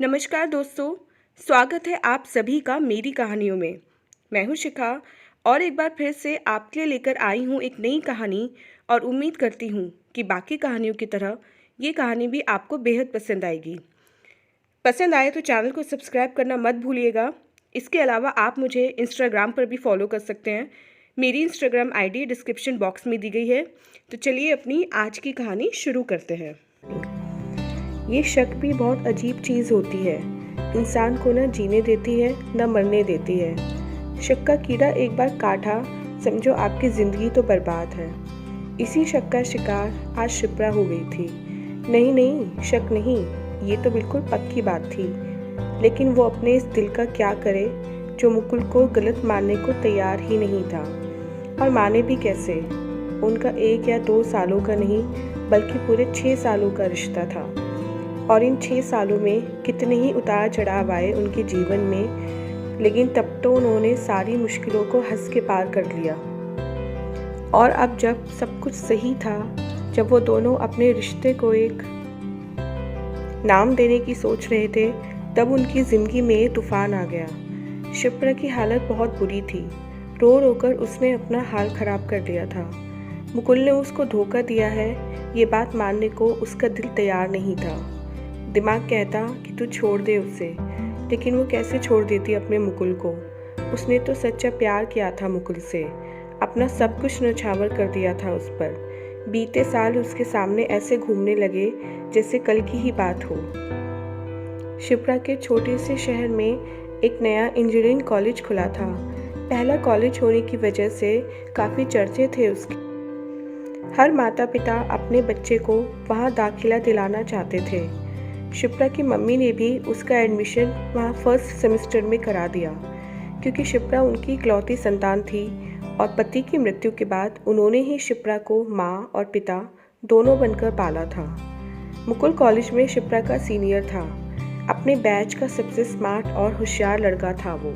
नमस्कार दोस्तों। स्वागत है आप सभी का मेरी कहानियों में। मैं हूँ शिखा और एक बार फिर से आपके लिए लेकर आई हूँ एक नई कहानी और उम्मीद करती हूँ कि बाकी कहानियों की तरह ये कहानी भी आपको बेहद पसंद आएगी। पसंद आए तो चैनल को सब्सक्राइब करना मत भूलिएगा। इसके अलावा आप मुझे इंस्टाग्राम पर भी फॉलो कर सकते हैं। मेरी इंस्टाग्राम आईडी डिस्क्रिप्शन बॉक्स में दी गई है। तो चलिए अपनी आज की कहानी शुरू करते हैं। ये शक भी बहुत अजीब चीज़ होती है। इंसान को न जीने देती है न मरने देती है। शक का कीड़ा एक बार काटा, समझो आपकी ज़िंदगी तो बर्बाद है। इसी शक का शिकार आज शिप्रा हो गई थी। नहीं नहीं, शक नहीं, ये तो बिल्कुल पक्की बात थी। लेकिन वो अपने इस दिल का क्या करे जो मुकुल को गलत मानने को तैयार ही नहीं था। और माने भी कैसे? उनका 1 या 2 सालों का नहीं बल्कि पूरे 6 सालों का रिश्ता था। और इन 6 सालों में कितने ही उतार चढ़ाव आए उनके जीवन में, लेकिन तब तो उन्होंने सारी मुश्किलों को हंस के पार कर लिया। और अब जब सब कुछ सही था, जब वो दोनों अपने रिश्ते को एक नाम देने की सोच रहे थे, तब उनकी ज़िंदगी में तूफान आ गया। शिप्रा की हालत बहुत बुरी थी। रो रो कर उसने अपना हाल ख़राब कर दिया था। मुकुल ने उसको धोखा दिया है, ये बात मानने को उसका दिल तैयार नहीं था। दिमाग कहता कि तू छोड़ दे उसे, लेकिन वो कैसे छोड़ देती अपने मुकुल को। उसने तो सच्चा प्यार किया था मुकुल से, अपना सब कुछ न्यौछावर कर दिया था उस पर। बीते साल उसके सामने ऐसे घूमने लगे जैसे कल की ही बात हो। शिप्रा के छोटे से शहर में एक नया इंजीनियरिंग कॉलेज खुला था। पहला कॉलेज होने की वजह से काफ़ी चर्चे थे उसके। हर माता पिता अपने बच्चे को वहाँ दाखिला दिलाना चाहते थे। शिप्रा की मम्मी ने भी उसका एडमिशन वहाँ फर्स्ट सेमेस्टर में करा दिया, क्योंकि शिप्रा उनकी इकलौती संतान थी और पति की मृत्यु के बाद उन्होंने ही शिप्रा को माँ और पिता दोनों बनकर पाला था। मुकुल कॉलेज में शिप्रा का सीनियर था। अपने बैच का सबसे स्मार्ट और होशियार लड़का था वो।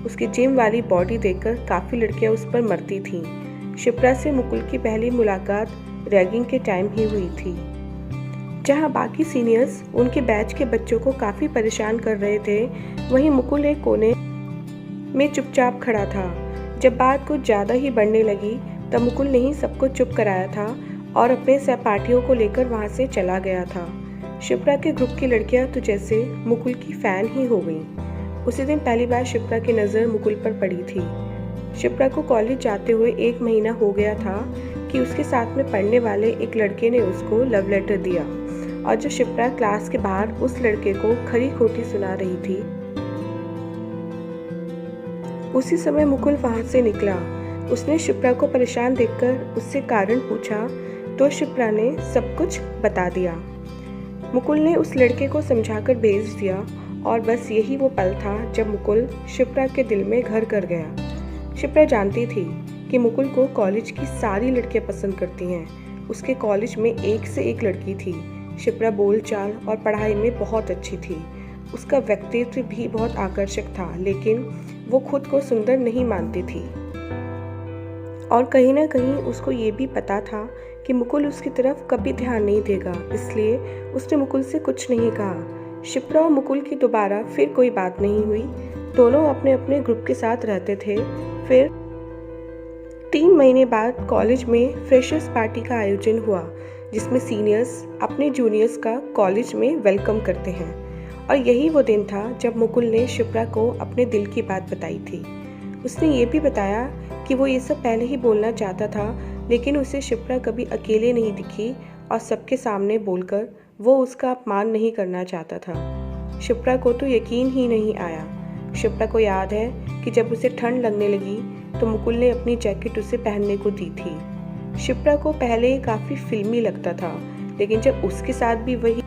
उसकी जिम वाली बॉडी देखकर काफ़ी लड़कियाँ उस पर मरती थीं। शिप्रा से मुकुल की पहली मुलाकात रैगिंग के टाइम ही हुई थी। जहाँ बाकी सीनियर्स उनके बैच के बच्चों को काफ़ी परेशान कर रहे थे, वहीं मुकुल एक कोने में चुपचाप खड़ा था। जब बात कुछ ज़्यादा ही बढ़ने लगी, तब मुकुल ने ही सबको चुप कराया था और अपने सहपाठियों को लेकर वहाँ से चला गया था। शिप्रा के ग्रुप की लड़कियाँ तो जैसे मुकुल की फ़ैन ही हो गईं। उसी दिन पहली बार शिप्रा की नज़र मुकुल पर पड़ी थी। शिप्रा को कॉलेज जाते हुए 1 महीना हो गया था कि उसके साथ में पढ़ने वाले एक लड़के ने उसको लव लेटर दिया, और जो शिप्रा क्लास के बाहर उस लड़के को खरी खोटी सुना रही थी, उसी समय मुकुल वहां से निकला। उसने शिप्रा को परेशान देखकर उससे कारण पूछा तो शिप्रा ने सब कुछ बता दिया। मुकुल ने उस लड़के को समझाकर भेज दिया, और बस यही वो पल था जब मुकुल शिप्रा के दिल में घर कर गया। शिप्रा जानती थी कि मुकुल को कॉलेज की सारी लड़कियां पसंद करती हैं। उसके कॉलेज में एक से एक लड़की थी। शिप्रा बोलचाल और पढ़ाई में बहुत अच्छी थी। उसका व्यक्तित्व भी बहुत आकर्षक था, लेकिन वो खुद को सुंदर नहीं मानती थी। और कहीं ना कहीं उसको ये भी पता था कि मुकुल उसकी तरफ कभी ध्यान नहीं देगा, इसलिए उसने मुकुल से कुछ नहीं कहा। शिप्रा और मुकुल की दोबारा फिर कोई बात नहीं हुई। दोनों अपने अपने ग्रुप के साथ रहते थे। फिर 3 महीने बाद कॉलेज में फ्रेशर्स पार्टी का आयोजन हुआ, जिसमें सीनियर्स अपने जूनियर्स का कॉलेज में वेलकम करते हैं। और यही वो दिन था जब मुकुल ने शिप्रा को अपने दिल की बात बताई थी। उसने ये भी बताया कि वो ये सब पहले ही बोलना चाहता था, लेकिन उसे शिप्रा कभी अकेले नहीं दिखी और सबके सामने बोलकर वो उसका अपमान नहीं करना चाहता था। शिप्रा को तो यकीन ही नहीं आया। शिप्रा को याद है कि जब उसे ठंड लगने लगी तो मुकुल ने अपनी जैकेट उसे पहनने को दी थी। शिप्रा को पहले ये काफ़ी फिल्मी लगता था, लेकिन जब उसके साथ भी वही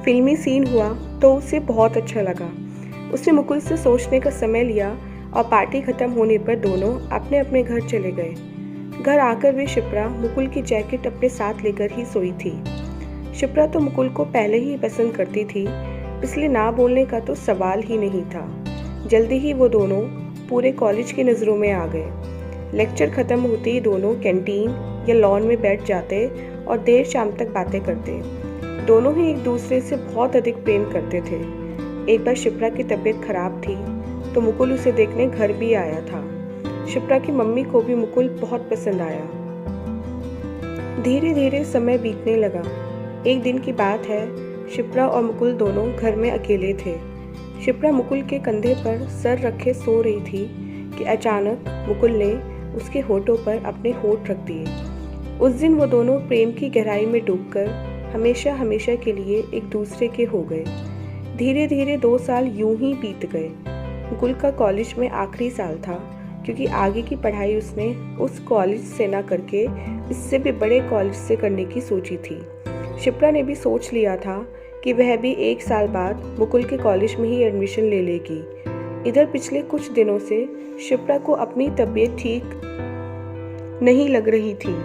फिल्मी सीन हुआ तो उसे बहुत अच्छा लगा। उसने मुकुल से सोचने का समय लिया और पार्टी खत्म होने पर दोनों अपने अपने घर चले गए। घर आकर भी शिप्रा मुकुल की जैकेट अपने साथ लेकर ही सोई थी। शिप्रा तो मुकुल को पहले ही पसंद करती थी, इसलिए ना बोलने का तो सवाल ही नहीं था। जल्दी ही वो दोनों पूरे कॉलेज की नज़रों में आ गए। लेक्चर ख़त्म होते ही दोनों कैंटीन या लॉन में बैठ जाते और देर शाम तक बातें करते। दोनों ही एक दूसरे से बहुत अधिक प्रेम करते थे। एक बार शिप्रा की तबीयत खराब थी तो मुकुल उसे देखने घर भी आया था। शिप्रा की मम्मी को भी मुकुल बहुत पसंद आया। धीरे धीरे समय बीतने लगा। एक दिन की बात है, शिप्रा और मुकुल दोनों घर में अकेले थे। शिप्रा मुकुल के कंधे पर सर रखे सो रही थी कि अचानक मुकुल ने उसके होठों पर अपने होठ रख दिए। उस दिन वो दोनों प्रेम की गहराई में डूबकर हमेशा हमेशा के लिए एक दूसरे के हो गए। धीरे धीरे 2 साल यूं ही बीत गए। मुकुल का कॉलेज में आखिरी साल था, क्योंकि आगे की पढ़ाई उसने उस कॉलेज से ना करके इससे भी बड़े कॉलेज से करने की सोची थी। शिप्रा ने भी सोच लिया था कि वह भी 1 साल बाद मुकुल के कॉलेज में ही एडमिशन ले लेगी। इधर पिछले कुछ दिनों से शिप्रा को अपनी तबीयत ठीक नहीं लग रही थी।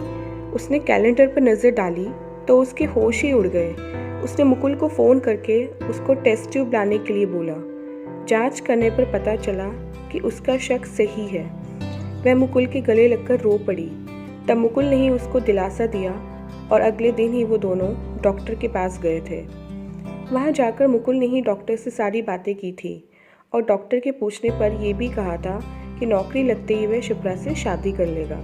उसने कैलेंडर पर नज़र डाली तो उसके होश ही उड़ गए। उसने मुकुल को फ़ोन करके उसको टेस्ट ट्यूब लाने के लिए बोला। जांच करने पर पता चला कि उसका शक सही है। वह मुकुल के गले लगकर रो पड़ी। तब मुकुल ने ही उसको दिलासा दिया और अगले दिन ही वो दोनों डॉक्टर के पास गए थे। वहाँ जाकर मुकुल ने ही डॉक्टर से सारी बातें की थी और डॉक्टर के पूछने पर यह भी कहा था कि नौकरी लगते ही वह शिप्रा से शादी कर लेगा।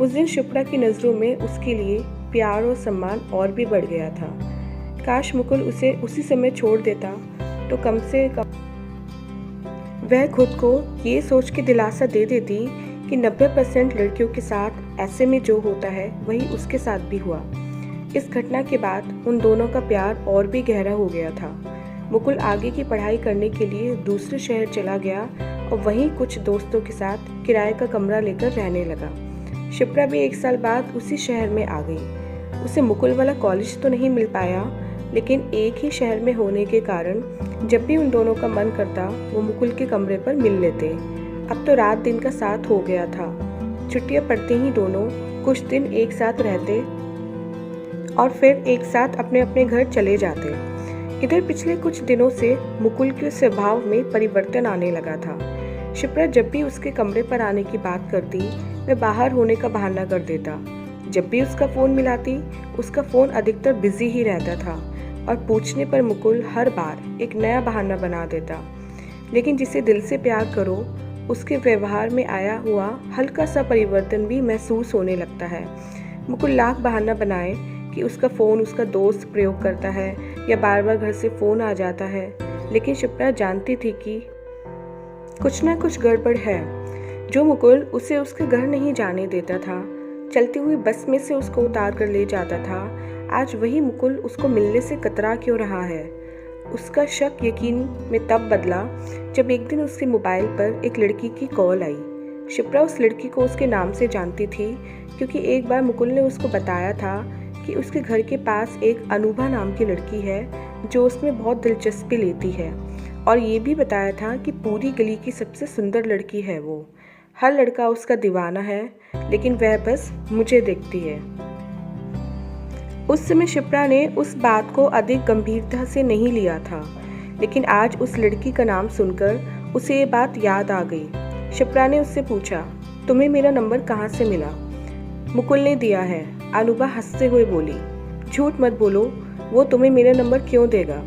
उस दिन शिप्रा की नज़रों में उसके लिए प्यार और सम्मान और भी बढ़ गया था। काश मुकुल उसे उसी समय छोड़ देता तो कम से कम वह खुद को ये सोच के दिलासा दे देती कि 90% लड़कियों के साथ ऐसे में जो होता है वही उसके साथ भी हुआ। इस घटना के बाद उन दोनों का प्यार और भी गहरा हो गया था। मुकुल आगे की पढ़ाई करने के लिए दूसरे शहर चला गया और वहीं कुछ दोस्तों के साथ किराए का कमरा लेकर रहने लगा। शिप्रा भी 1 साल बाद उसी शहर में आ गई। उसे मुकुल वाला कॉलेज तो नहीं मिल पाया, लेकिन एक ही शहर में होने के कारण जब भी उन दोनों का मन करता वो मुकुल के कमरे पर मिल लेते। अब तो रात दिन का साथ हो गया था। छुट्टियां पड़ते ही दोनों कुछ दिन एक साथ रहते और फिर एक साथ अपने अपने घर चले जाते। इधर पिछले कुछ दिनों से मुकुल के स्वभाव में परिवर्तन आने लगा था। शिप्रा जब भी उसके कमरे पर आने की बात करती वह बाहर होने का बहाना कर देता। जब भी उसका फ़ोन मिलाती उसका फ़ोन अधिकतर बिजी ही रहता था और पूछने पर मुकुल हर बार एक नया बहाना बना देता। लेकिन जिसे दिल से प्यार करो उसके व्यवहार में आया हुआ हल्का सा परिवर्तन भी महसूस होने लगता है। मुकुल लाख बहाना बनाए कि उसका फ़ोन उसका दोस्त प्रयोग करता है या बार बार घर से फ़ोन आ जाता है, लेकिन शिप्रा जानती थी कि कुछ ना कुछ गड़बड़ है। जो मुकुल उसे उसके घर नहीं जाने देता था, चलती हुई बस में से उसको उतार कर ले जाता था, आज वही मुकुल उसको मिलने से कतरा क्यों रहा है। उसका शक यकीन में तब बदला जब एक दिन उसके मोबाइल पर एक लड़की की कॉल आई। शिप्रा उस लड़की को उसके नाम से जानती थी, क्योंकि एक बार मुकुल ने उसको बताया था कि उसके घर के पास एक अनुभा नाम की लड़की है जो उसमें बहुत दिलचस्पी लेती है, और ये भी बताया था कि पूरी गली की सबसे सुंदर लड़की है वो। हर लड़का उसका दीवाना है, लेकिन वह बस मुझे देखती है। उस समय शिप्रा ने उस बात को अधिक गंभीरता से नहीं लिया था, लेकिन आज उस लड़की का नाम सुनकर उसे ये बात याद आ गई। शिप्रा ने उससे पूछा, तुम्हें मेरा नंबर कहाँ से मिला? मुकुल ने दिया है, अनुभा हंसते हुए बोली। झूठ मत बोलो, वो तुम्हें मेरा नंबर क्यों देगा?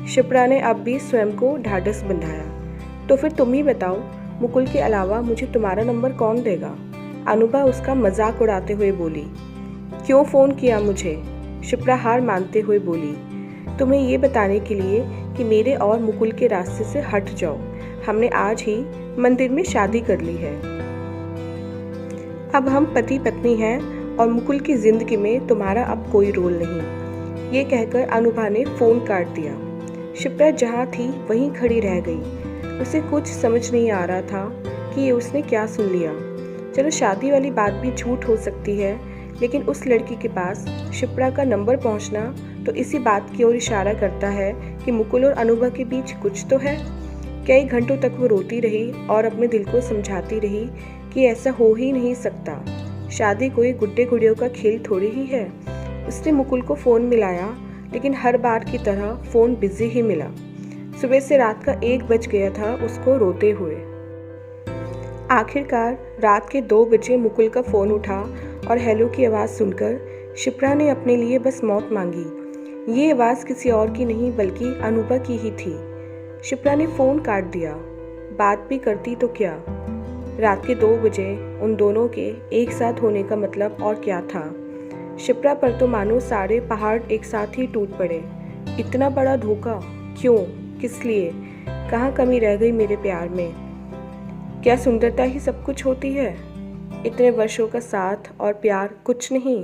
शिप्रा ने अब भी स्वयं को ढाढ़स बंधाया। तो फिर तुम ही बताओ, मुकुल के अलावा मुझे तुम्हारा नंबर कौन देगा? अनुभा उसका मजाक उड़ाते हुए बोली। क्यों फ़ोन किया मुझे? शिप्रा हार मानते हुए बोली। तुम्हें ये बताने के लिए कि मेरे और मुकुल के रास्ते से हट जाओ। हमने आज ही मंदिर में शादी कर ली है। अब हम पति पत्नी हैं और मुकुल की जिंदगी में तुम्हारा अब कोई रोल नहीं। ये कहकर अनुभा ने फ़ोन काट दिया। शिप्रा जहाँ थी वहीं खड़ी रह गई। उसे कुछ समझ नहीं आ रहा था कि ये उसने क्या सुन लिया। चलो शादी वाली बात भी झूठ हो सकती है, लेकिन उस लड़की के पास शिप्रा का नंबर पहुंचना तो इसी बात की ओर इशारा करता है कि मुकुल और अनुभा के बीच कुछ तो है। कई घंटों तक वो रोती रही और अपने दिल को समझाती रही कि ऐसा हो ही नहीं सकता। शादी कोई गुड्डे गुड़ियों का खेल थोड़ी ही है। उसने मुकुल को फ़ोन मिलाया, लेकिन हर बार की तरह फ़ोन बिजी ही मिला। सुबह से रात का 1 बज गया था उसको रोते हुए। आखिरकार रात के 2 बजे मुकुल का फ़ोन उठा और हेलो की आवाज़ सुनकर शिप्रा ने अपने लिए बस मौत मांगी। ये आवाज़ किसी और की नहीं बल्कि अनूपा की ही थी। शिप्रा ने फ़ोन काट दिया। बात भी करती तो क्या, रात के 2 बजे उन दोनों के एक साथ होने का मतलब और क्या था। शिप्रा पर तो मानो सारे पहाड़ एक साथ ही टूट पड़े। इतना बड़ा धोखा, क्यों, किस लिए, कहाँ कमी रह गई मेरे प्यार में। क्या सुंदरता ही सब कुछ होती है? इतने वर्षों का साथ और प्यार कुछ नहीं।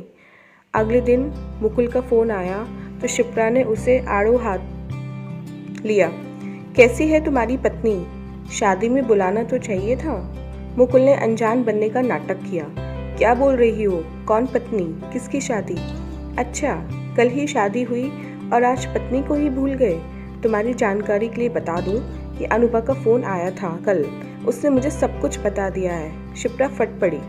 अगले दिन मुकुल का फ़ोन आया तो शिप्रा ने उसे आड़ो हाथ लिया। कैसी है तुम्हारी पत्नी? शादी में बुलाना तो चाहिए था। मुकुल ने अनजान बनने का नाटक किया। क्या बोल रही हो? कौन पत्नी? किसकी शादी? अच्छा, कल ही शादी हुई और आज पत्नी को ही भूल गए। तुम्हारी जानकारी के लिए बता दूं कि अनूपा का फ़ोन आया था कल। उसने मुझे सब कुछ बता दिया है। शिप्रा फट पड़ी।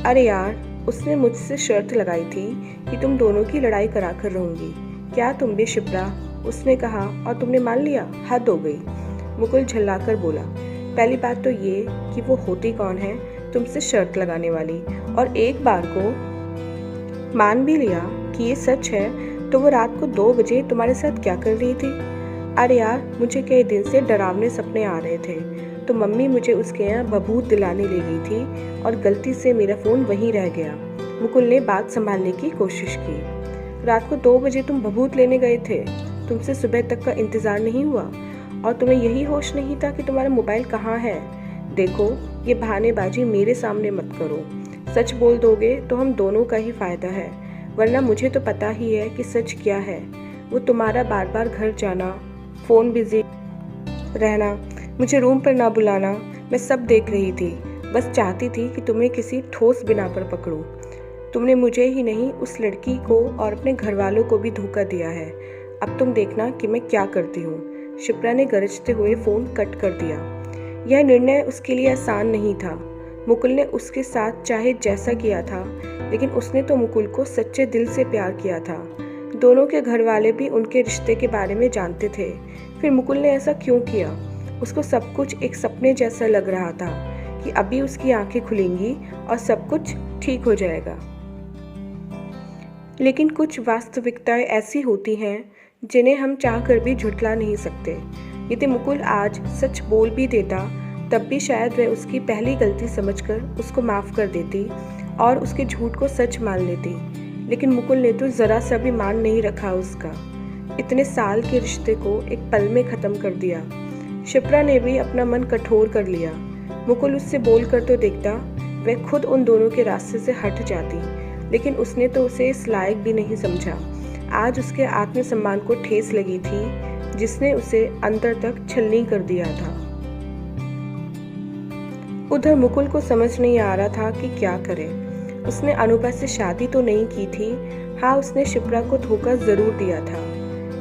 अरे यार, उसने मुझसे शर्त लगाई थी कि तुम दोनों की लड़ाई करा कर रहूंगी। क्या तुम भी शिप्रा? उसने कहा और तुमने मान लिया? हद हो गई। मुकुल झल्लाकर बोला। पहली बात तो ये कि वो होती कौन है तुमसे शर्त लगाने वाली, और एक बार को मान भी लिया कि ये सच है तो वो रात को 2 बजे तुम्हारे साथ क्या कर रही थी? अरे यार, मुझे कई दिन से डरावने सपने आ रहे थे तो मम्मी मुझे उसके यहाँ बबूत दिलाने ले गई थी और गलती से मेरा फ़ोन वहीं रह गया। मुकुल ने बात संभालने की कोशिश की। रात को 2 बजे तुम बबूत लेने गए थे? तुमसे सुबह तक का इंतज़ार नहीं हुआ? और तुम्हें यही होश नहीं था कि तुम्हारा मोबाइल कहाँ है? देखो, ये बहानेबाजी मेरे सामने मत करो। सच बोल दोगे तो हम दोनों का ही फ़ायदा है, वरना मुझे तो पता ही है कि सच क्या है। वो तुम्हारा बार बार घर जाना, फ़ोन बिजी रहना, मुझे रूम पर ना बुलाना, मैं सब देख रही थी। बस चाहती थी कि तुम्हें किसी ठोस बिना पर पकड़ूं। तुमने मुझे ही नहीं, उस लड़की को और अपने घर वालों को भी धोखा दिया है। अब तुम देखना कि मैं क्या करती हूँ। शिप्रा ने गरजते हुए फ़ोन कट कर दिया। यह निर्णय उसके लिए आसान नहीं था। मुकुल ने उसके साथ चाहे जैसा किया था, लेकिन उसने तो मुकुल को सच्चे दिल से प्यार किया था। दोनों के घर वाले भी उनके रिश्ते के बारे में जानते थे। फिर मुकुल ने ऐसा क्यों किया? उसको सब कुछ एक सपने जैसा लग रहा था कि अभी उसकी आंखें खुलेंगी और सब कुछ ठीक हो जाएगा। लेकिन कुछ वास्तविकताएं ऐसी होती हैं जिन्हें हम चाहकर भी झुठला नहीं सकते। यदि मुकुल आज सच बोल भी देता तब भी शायद वह उसकी पहली गलती समझकर उसको माफ़ कर देती और उसके झूठ को सच मान लेती। लेकिन मुकुल ने तो ज़रा सा भी मान नहीं रखा उसका। इतने साल के रिश्ते को एक पल में ख़त्म कर दिया। शिप्रा ने भी अपना मन कठोर कर लिया। मुकुल उससे बोलकर तो देखता, वह खुद उन दोनों के रास्ते से हट जाती, लेकिन उसने तो उसे इस लायक भी नहीं समझा। आज उसके आत्मसम्मान को ठेस लगी थी जिसने उसे अंदर तक छलनी कर दिया था। उधर मुकुल को समझ नहीं आ रहा था कि क्या करे। उसने अनूपा से शादी तो नहीं की थी, हाँ उसने शिप्रा को धोखा जरूर दिया था।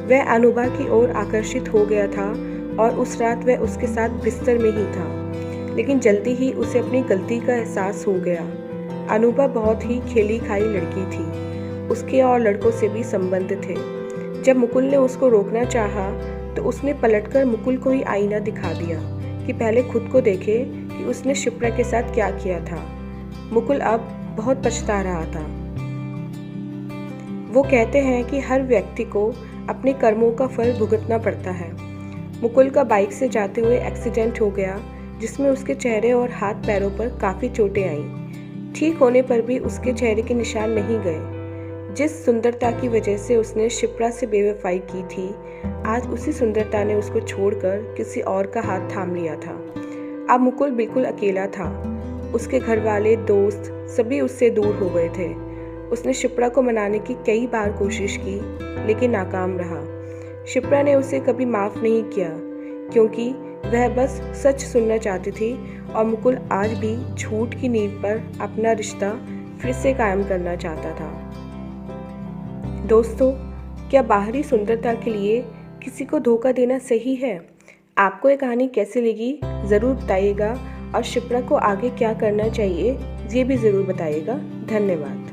वह अनूपा की ओर आकर्षित हो गया था और उस रात वह उसके साथ बिस्तर में ही था, लेकिन जल्दी ही उसे अपनी गलती का एहसास हो गया। अनूपा बहुत ही खेली खाई लड़की थी। उसके और लड़कों से भी संबंध थे। जब मुकुल ने उसको रोकना चाहा तो उसने पलटकर मुकुल को ही आईना दिखा दिया कि पहले खुद को देखे कि उसने शिप्रा के साथ क्या किया था। मुकुल अब बहुत पछता रहा था। वो कहते हैं कि हर व्यक्ति को अपने कर्मों का फल भुगतना पड़ता है। मुकुल का बाइक से जाते हुए एक्सीडेंट हो गया, जिसमें उसके चेहरे और हाथ पैरों पर काफ़ी चोटें आईं। ठीक होने पर भी उसके चेहरे के निशान नहीं गए। जिस सुंदरता की वजह से उसने शिप्रा से बेवफाई की थी, आज उसी सुंदरता ने उसको छोड़कर किसी और का हाथ थाम लिया था। अब मुकुल बिल्कुल अकेला था। उसके घर वाले, दोस्त सभी उससे दूर हो गए थे। उसने शिप्रा को मनाने की कई बार कोशिश की, लेकिन नाकाम रहा। शिप्रा ने उसे कभी माफ़ नहीं किया, क्योंकि वह बस सच सुनना चाहती थी और मुकुल आज भी झूठ की नींव पर अपना रिश्ता फिर से कायम करना चाहता था। दोस्तों, क्या बाहरी सुंदरता के लिए किसी को धोखा देना सही है? आपको ये कहानी कैसी लगी ज़रूर बताइएगा, और शिप्रा को आगे क्या करना चाहिए ये भी ज़रूर बताइएगा। धन्यवाद।